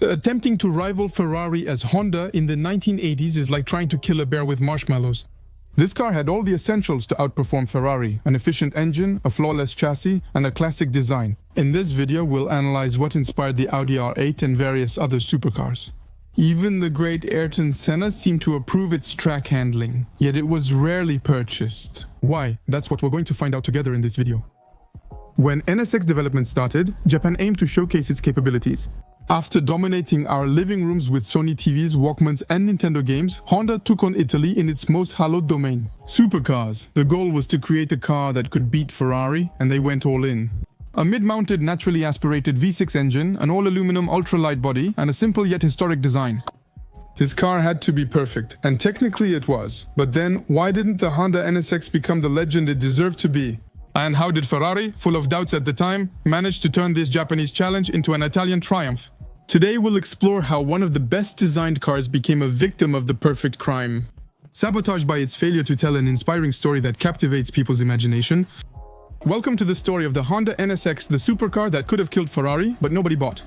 Attempting to rival Ferrari as Honda in the 1980s is like trying to kill a bear with marshmallows. This car had all the essentials to outperform Ferrari: an efficient engine, a flawless chassis, and a classic design. In this video, we'll analyze what inspired the Audi R8 and various other supercars. Even the great Ayrton Senna seemed to approve its track handling, yet it was rarely purchased. Why? That's what we're going to find out together in this video. When NSX development started, Japan aimed to showcase its capabilities. After dominating our living rooms with Sony TVs, Walkmans, and Nintendo games, Honda took on Italy in its most hallowed domain: supercars. The goal was to create a car that could beat Ferrari, and they went all in. A mid-mounted, naturally aspirated V6 engine, an all-aluminum ultralight body, and a simple yet historic design. This car had to be perfect, and technically it was. But then, why didn't the Honda NSX become the legend it deserved to be? And how did Ferrari, full of doubts at the time, manage to turn this Japanese challenge into an Italian triumph? Today we'll explore how one of the best designed cars became a victim of the perfect crime. Sabotaged by its failure to tell an inspiring story that captivates people's imagination. Welcome to the story of the Honda NSX, the supercar that could have killed Ferrari, but nobody bought.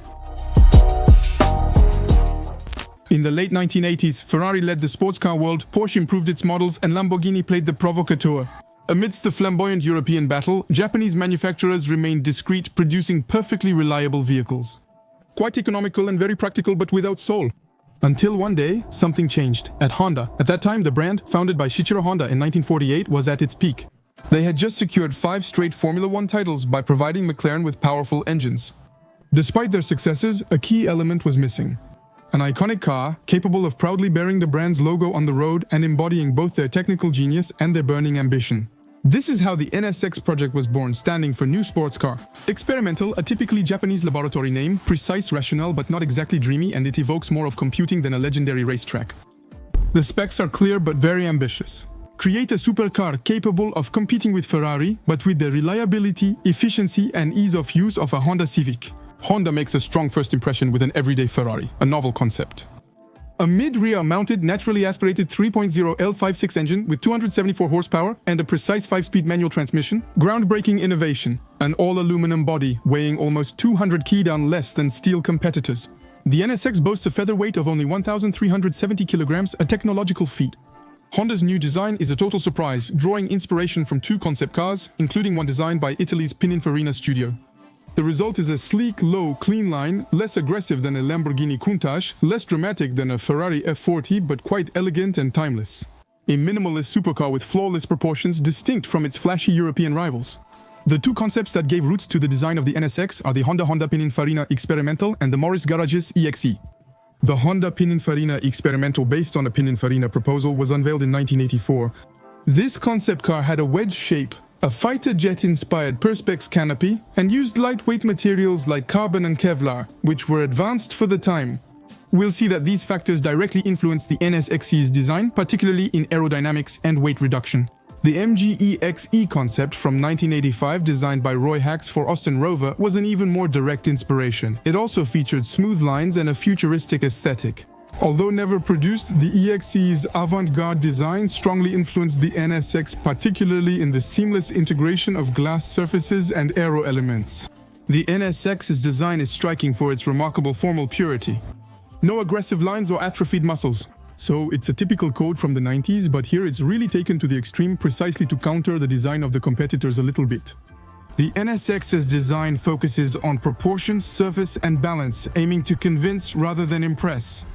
In the late 1980s, Ferrari led the sports car world, Porsche improved its models, and Lamborghini played the provocateur. Amidst the flamboyant European battle, Japanese manufacturers remained discreet, producing perfectly reliable vehicles. Quite economical and very practical, but without soul. Until one day, something changed at Honda. At that time, the brand, founded by Shichiro Honda in 1948, was at its peak. They had just secured 5 straight Formula One titles by providing McLaren with powerful engines. Despite their successes, a key element was missing: an iconic car capable of proudly bearing the brand's logo on the road and embodying both their technical genius and their burning ambition. This is how the NSX project was born, standing for New Sports Car. Experimental, a typically Japanese laboratory name, precise, rational, but not exactly dreamy, and it evokes more of computing than a legendary racetrack. The specs are clear but very ambitious. Create a supercar capable of competing with Ferrari, but with the reliability, efficiency, and ease of use of a Honda Civic. Honda makes a strong first impression with an everyday Ferrari, a novel concept. A mid-rear mounted, naturally aspirated 3.0 L56 engine with 274 horsepower and a precise 5-speed manual transmission, groundbreaking innovation, an all-aluminum body weighing almost 200 kg less than steel competitors. The NSX boasts a featherweight of only 1,370 kilograms, a technological feat. Honda's new design is a total surprise, drawing inspiration from 2 concept cars, including one designed by Italy's Pininfarina studio. The result is a sleek, low, clean line, less aggressive than a Lamborghini Countach, less dramatic than a Ferrari F40, but quite elegant and timeless. A minimalist supercar with flawless proportions, distinct from its flashy European rivals. The 2 concepts that gave roots to the design of the NSX are the Honda Pininfarina Experimental and the Morris Garage's EXE. The Honda Pininfarina Experimental, based on a Pininfarina proposal, was unveiled in 1984. This concept car had a wedge shape, a fighter jet-inspired perspex canopy, and used lightweight materials like carbon and Kevlar, which were advanced for the time. We'll see that these factors directly influenced the NSX's design, particularly in aerodynamics and weight reduction. The MGE-XE concept from 1985, designed by Roy Hacks for Austin Rover, was an even more direct inspiration. It also featured smooth lines and a futuristic aesthetic. Although never produced, the EXE's avant-garde design strongly influenced the NSX, particularly in the seamless integration of glass surfaces and aero elements. The NSX's design is striking for its remarkable formal purity. No aggressive lines or atrophied muscles. So it's a typical code from the 90s, but here it's really taken to the extreme precisely to counter the design of the competitors a little bit. The NSX's design focuses on proportion, surface, and balance, aiming to convince rather than impress.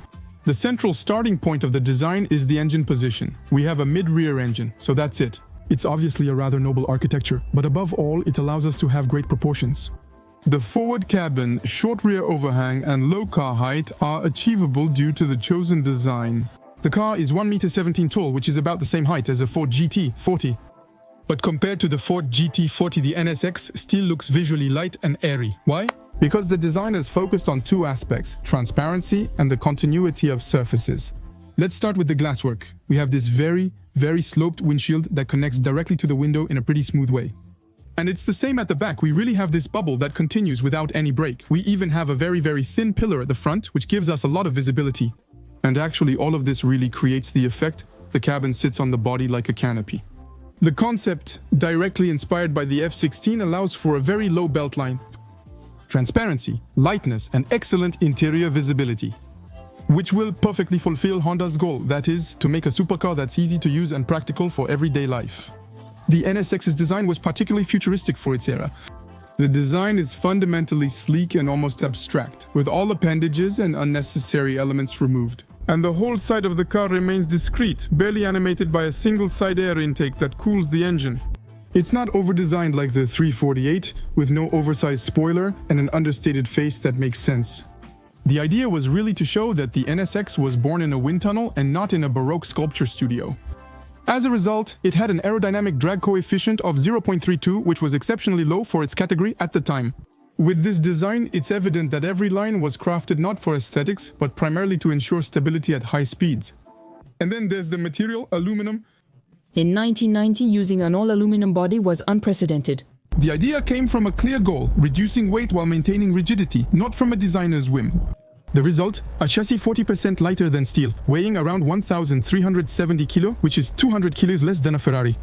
The central starting point of the design is the engine position. We have a mid-rear engine, so that's it. It's obviously a rather noble architecture, but above all, it allows us to have great proportions. The forward cabin, short rear overhang, and low car height are achievable due to the chosen design. The car is 1.17 meters tall, which is about the same height as a Ford GT40. But compared to the Ford GT40, the NSX still looks visually light and airy. Why? Because the designers focused on 2 aspects: transparency and the continuity of surfaces. Let's start with the glasswork. We have this very sloped windshield that connects directly to the window in a pretty smooth way. And it's the same at the back. We really have this bubble that continues without any break. We even have a very thin pillar at the front, which gives us a lot of visibility. And actually, all of this really creates the effect the cabin sits on the body like a canopy. The concept, directly inspired by the F-16, allows for a very low beltline. transparency, lightness, and excellent interior visibility, which will perfectly fulfill Honda's goal, that is, to make a supercar that's easy to use and practical for everyday life. The NSX's design was particularly futuristic for its era. The design is fundamentally sleek and almost abstract, with all appendages and unnecessary elements removed. And the whole side of the car remains discreet, barely animated by a single side air intake that cools the engine. It's not over-designed like the 348, with no oversized spoiler and an understated face that makes sense. The idea was really to show that the NSX was born in a wind tunnel and not in a Baroque sculpture studio. As a result, it had an aerodynamic drag coefficient of 0.32, which was exceptionally low for its category at the time. With this design, it's evident that every line was crafted not for aesthetics, but primarily to ensure stability at high speeds. And then there's the material, aluminum. In 1990, using an all-aluminum body was unprecedented. The idea came from a clear goal, reducing weight while maintaining rigidity, not from a designer's whim. The result? A chassis 40% lighter than steel, weighing around 1,370 kilo, which is 200 kilos less than a Ferrari.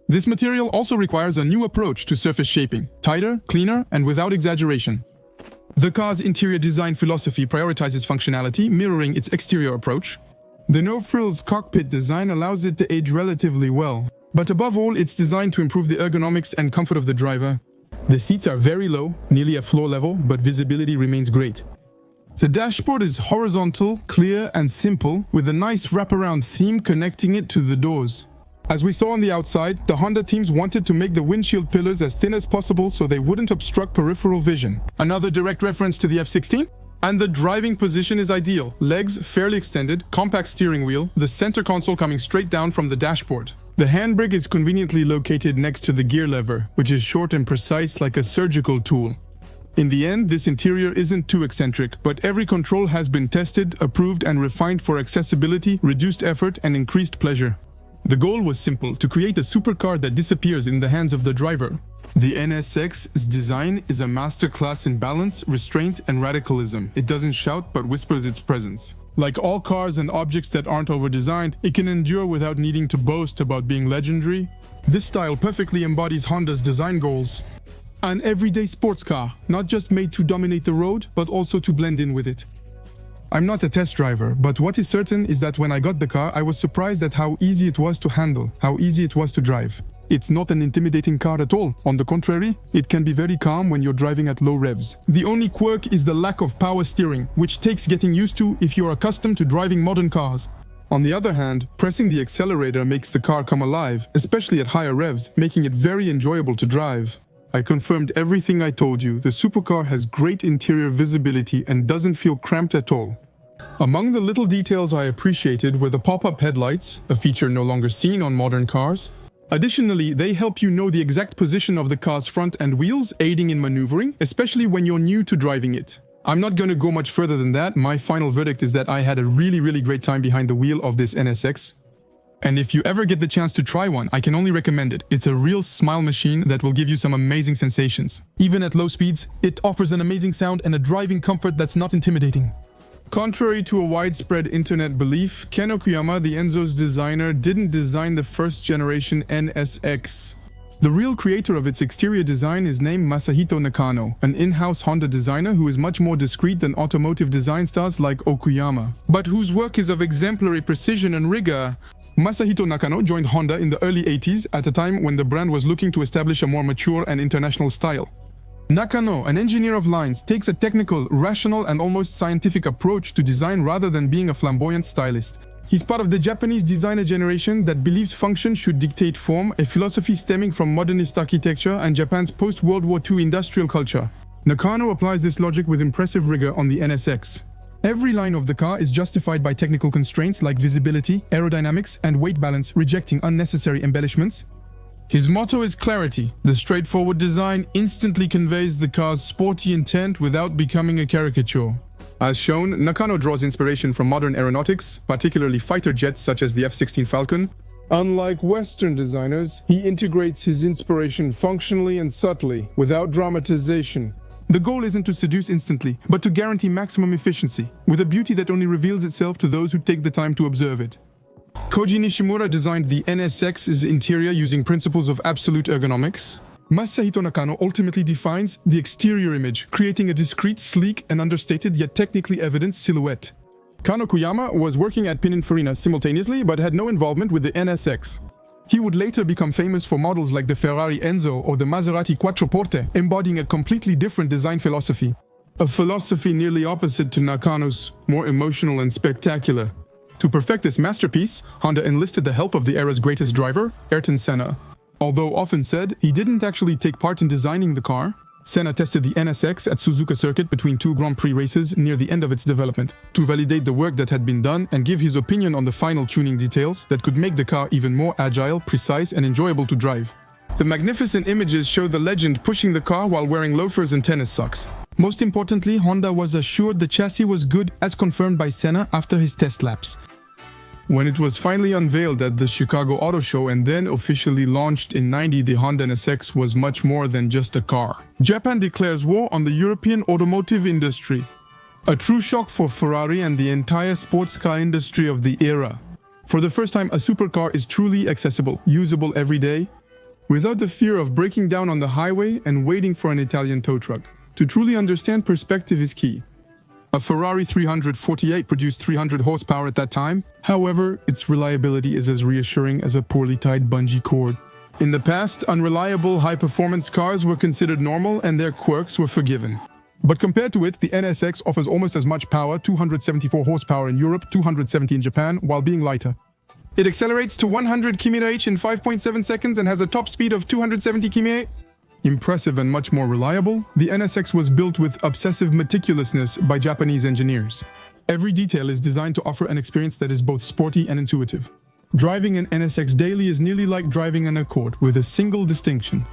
This material also requires a new approach to surface shaping, tighter, cleaner, and without exaggeration. The car's interior design philosophy prioritizes functionality, mirroring its exterior approach. The no-frills cockpit design allows it to age relatively well, but above all, it's designed to improve the ergonomics and comfort of the driver. The seats are very low, nearly at floor level, but visibility remains great. The dashboard is horizontal, clear, and simple, with a nice wraparound theme connecting it to the doors. As we saw on the outside, the Honda teams wanted to make the windshield pillars as thin as possible so they wouldn't obstruct peripheral vision. Another direct reference to the F16? And the driving position is ideal. Legs fairly extended, compact steering wheel, the center console coming straight down from the dashboard. The handbrake is conveniently located next to the gear lever, which is short and precise like a surgical tool. In the end, this interior isn't too eccentric, but every control has been tested, approved, and refined for accessibility, reduced effort, and increased pleasure. The goal was simple, to create a supercar that disappears in the hands of the driver. The NSX's design is a masterclass in balance, restraint, and radicalism. It doesn't shout, but whispers its presence. Like all cars and objects that aren't over-designed, it can endure without needing to boast about being legendary. This style perfectly embodies Honda's design goals. An everyday sports car, not just made to dominate the road, but also to blend in with it. I'm not a test driver, but what is certain is that when I got the car, I was surprised at how easy it was to handle, how easy it was to drive. It's not an intimidating car at all. On the contrary, it can be very calm when you're driving at low revs. The only quirk is the lack of power steering, which takes getting used to if you're accustomed to driving modern cars. On the other hand, pressing the accelerator makes the car come alive, especially at higher revs, making it very enjoyable to drive. I confirmed everything I told you. The supercar has great interior visibility and doesn't feel cramped at all. Among the little details I appreciated were the pop-up headlights, a feature no longer seen on modern cars. Additionally, they help you know the exact position of the car's front and wheels, aiding in maneuvering, especially when you're new to driving it. I'm not going to go much further than that. My final verdict is that I had a really great time behind the wheel of this NSX. And if you ever get the chance to try one, I can only recommend it. It's a real smile machine that will give you some amazing sensations. Even at low speeds, it offers an amazing sound and a driving comfort that's not intimidating. Contrary to a widespread internet belief, Ken Okuyama, the Enzo's designer, didn't design the first generation NSX. The real creator of its exterior design is named Masahito Nakano, an in-house Honda designer who is much more discreet than automotive design stars like Okuyama, but whose work is of exemplary precision and rigor. Masahito Nakano joined Honda in the early 80s at a time when the brand was looking to establish a more mature and international style. Nakano, an engineer of lines, takes a technical, rational, and almost scientific approach to design rather than being a flamboyant stylist. He's part of the Japanese designer generation that believes function should dictate form, a philosophy stemming from modernist architecture and Japan's post-World War II industrial culture. Nakano applies this logic with impressive rigor on the NSX. Every line of the car is justified by technical constraints like visibility, aerodynamics, and weight balance, rejecting unnecessary embellishments. His motto is clarity. The straightforward design instantly conveys the car's sporty intent without becoming a caricature. As shown, Nakano draws inspiration from modern aeronautics, particularly fighter jets such as the F-16 Falcon. Unlike Western designers, he integrates his inspiration functionally and subtly, without dramatization. The goal isn't to seduce instantly, but to guarantee maximum efficiency, with a beauty that only reveals itself to those who take the time to observe it. Koji Nishimura designed the NSX's interior using principles of absolute ergonomics. Masahito Nakano ultimately defines the exterior image, creating a discreet, sleek, and understated yet technically evident silhouette. Kano Kuyama was working at Pininfarina simultaneously but had no involvement with the NSX. He would later become famous for models like the Ferrari Enzo or the Maserati Quattroporte, embodying a completely different design philosophy. A philosophy nearly opposite to Nakano's, more emotional and spectacular. To perfect this masterpiece, Honda enlisted the help of the era's greatest driver, Ayrton Senna. Although often said, he didn't actually take part in designing the car. Senna tested the NSX at Suzuka Circuit between two Grand Prix races near the end of its development, to validate the work that had been done and give his opinion on the final tuning details that could make the car even more agile, precise, and enjoyable to drive. The magnificent images show the legend pushing the car while wearing loafers and tennis socks. Most importantly, Honda was assured the chassis was good as confirmed by Senna after his test laps. When it was finally unveiled at the Chicago Auto Show and then officially launched in '90, the Honda NSX was much more than just a car. Japan declares war on the European automotive industry. A true shock for Ferrari and the entire sports car industry of the era. For the first time, a supercar is truly accessible, usable every day, without the fear of breaking down on the highway and waiting for an Italian tow truck. To truly understand, perspective is key. A Ferrari 348 produced 300 horsepower at that time. However, its reliability is as reassuring as a poorly tied bungee cord. In the past, unreliable high-performance cars were considered normal and their quirks were forgiven. But compared to it, the NSX offers almost as much power, 274 horsepower in Europe, 270 in Japan, while being lighter. It accelerates to 100 km/h in 5.7 seconds and has a top speed of 270 km/h. Impressive and much more reliable, the NSX was built with obsessive meticulousness by Japanese engineers. Every detail is designed to offer an experience that is both sporty and intuitive. Driving an NSX daily is nearly like driving an Accord, with a single distinction.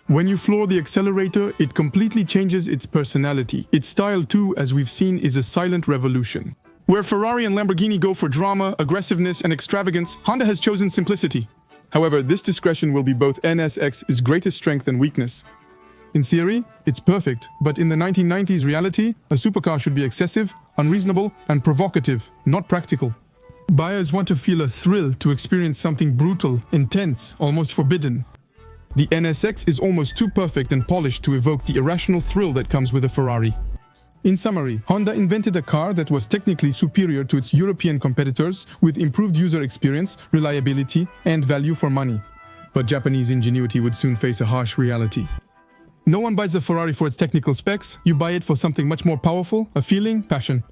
When you floor the accelerator, it completely changes its personality. Its style too, as we've seen, is a silent revolution. Where Ferrari and Lamborghini go for drama, aggressiveness, and extravagance, Honda has chosen simplicity. However, this discretion will be both NSX's greatest strength and weakness. In theory, it's perfect, but in the 1990s reality, a supercar should be excessive, unreasonable, and provocative, not practical. Buyers want to feel a thrill, to experience something brutal, intense, almost forbidden. The NSX is almost too perfect and polished to evoke the irrational thrill that comes with a Ferrari. In summary, Honda invented a car that was technically superior to its European competitors with improved user experience, reliability, and value for money. But Japanese ingenuity would soon face a harsh reality. No one buys a Ferrari for its technical specs, you buy it for something much more powerful, a feeling, passion.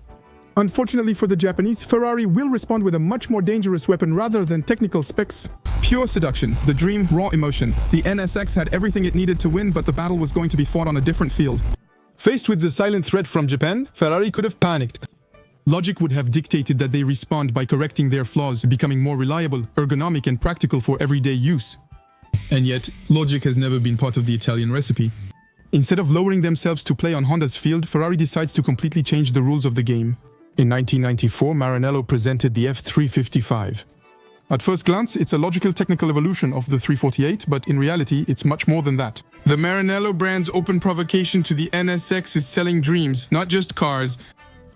Unfortunately for the Japanese, Ferrari will respond with a much more dangerous weapon rather than technical specs. Pure seduction, the dream, raw emotion. The NSX had everything it needed to win, but the battle was going to be fought on a different field. Faced with the silent threat from Japan, Ferrari could have panicked. Logic would have dictated that they respond by correcting their flaws, becoming more reliable, ergonomic, and practical for everyday use. And yet, logic has never been part of the Italian recipe. Instead of lowering themselves to play on Honda's field, Ferrari decides to completely change the rules of the game. In 1994, Maranello presented the F355. At first glance, it's a logical technical evolution of the 348, but in reality, it's much more than that. The Maranello brand's open provocation to the NSX is selling dreams, not just cars.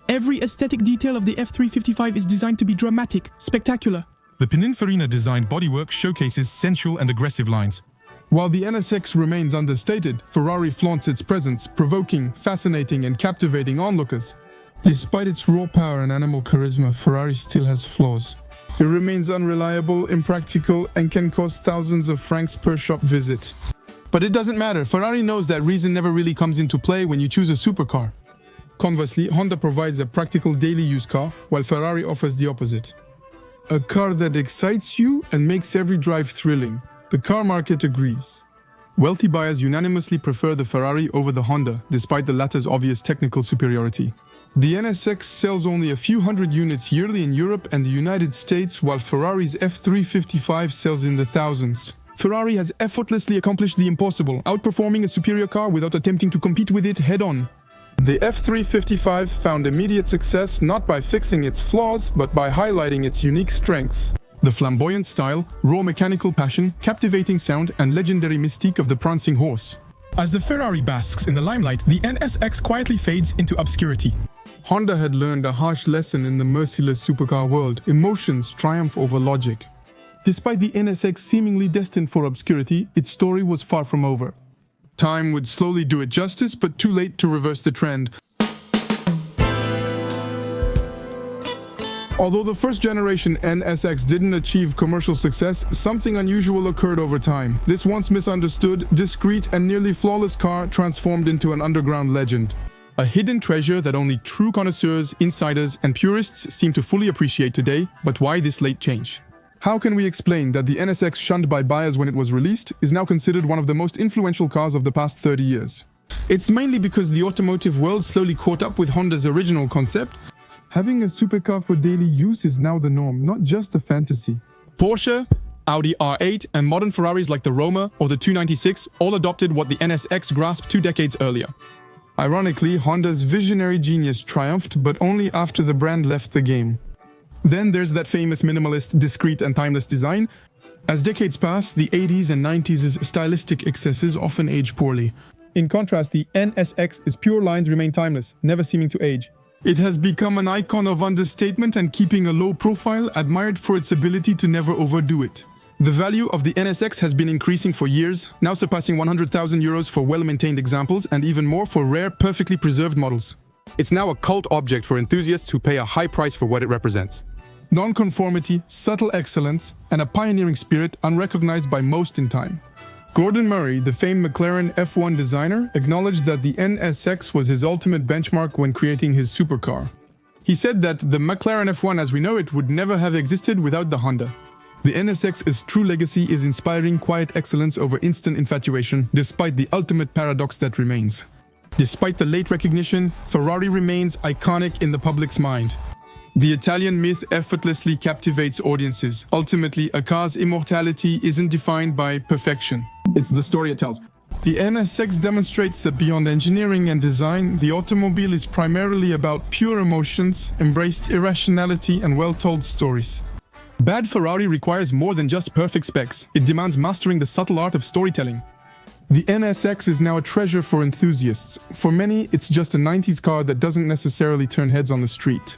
Every aesthetic detail of the F355 is designed to be dramatic, spectacular. The Pininfarina-designed bodywork showcases sensual and aggressive lines. While the NSX remains understated, Ferrari flaunts its presence, provoking, fascinating, and captivating onlookers. Despite its raw power and animal charisma, Ferrari still has flaws. It remains unreliable, impractical, and can cost thousands of francs per shop visit. But it doesn't matter. Ferrari knows that reason never really comes into play when you choose a supercar. Conversely, Honda provides a practical daily use car, while Ferrari offers the opposite. A car that excites you and makes every drive thrilling. The car market agrees. Wealthy buyers unanimously prefer the Ferrari over the Honda, despite the latter's obvious technical superiority. The NSX sells only a few hundred units yearly in Europe and the United States, while Ferrari's F355 sells in the thousands. Ferrari has effortlessly accomplished the impossible, outperforming a superior car without attempting to compete with it head-on. The F355 found immediate success not by fixing its flaws, but by highlighting its unique strengths. The flamboyant style, raw mechanical passion, captivating sound, and legendary mystique of the prancing horse. As the Ferrari basks in the limelight, the NSX quietly fades into obscurity. Honda had learned a harsh lesson in the merciless supercar world. Emotions triumph over logic. Despite the NSX seemingly destined for obscurity, its story was far from over. Time would slowly do it justice, but too late to reverse the trend. Although the first generation NSX didn't achieve commercial success, something unusual occurred over time. This once misunderstood, discreet, and nearly flawless car transformed into an underground legend. A hidden treasure that only true connoisseurs, insiders, and purists seem to fully appreciate today. But why this late change? How can we explain that the NSX, shunned by buyers when it was released, is now considered one of the most influential cars of the past 30 years? It's mainly because the automotive world slowly caught up with Honda's original concept. Having a supercar for daily use is now the norm, not just a fantasy. Porsche, Audi R8, and modern Ferraris like the Roma or the 296 all adopted what the NSX grasped 2 decades earlier. Ironically, Honda's visionary genius triumphed, but only after the brand left the game. Then there's that famous minimalist, discreet, and timeless design. As decades pass, the 80s and 90s' stylistic excesses often age poorly. In contrast, the NSX's pure lines remain timeless, never seeming to age. It has become an icon of understatement and keeping a low profile, admired for its ability to never overdo it. The value of the NSX has been increasing for years, now surpassing 100,000 euros for well-maintained examples and even more for rare, perfectly preserved models. It's now a cult object for enthusiasts who pay a high price for what it represents. Non-conformity, subtle excellence, and a pioneering spirit unrecognized by most in time. Gordon Murray, the famed McLaren F1 designer, acknowledged that the NSX was his ultimate benchmark when creating his supercar. He said that the McLaren F1 as we know it would never have existed without the Honda. The NSX's true legacy is inspiring quiet excellence over instant infatuation, despite the ultimate paradox that remains. Despite the late recognition, Ferrari remains iconic in the public's mind. The Italian myth effortlessly captivates audiences. Ultimately, a car's immortality isn't defined by perfection. It's the story it tells. The NSX demonstrates that beyond engineering and design, the automobile is primarily about pure emotions, embraced irrationality, and well-told stories. Bad Ferrari requires more than just perfect specs. It demands mastering the subtle art of storytelling. The NSX is now a treasure for enthusiasts. For many, it's just a 90s car that doesn't necessarily turn heads on the street.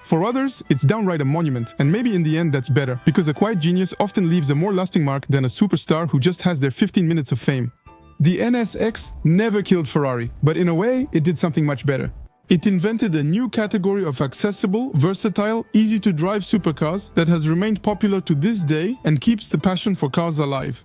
For others, it's downright a monument, and maybe in the end that's better, because a quiet genius often leaves a more lasting mark than a superstar who just has their 15 minutes of fame. The NSX never killed Ferrari, but in a way, it did something much better. It invented a new category of accessible, versatile, easy-to-drive supercars that has remained popular to this day and keeps the passion for cars alive.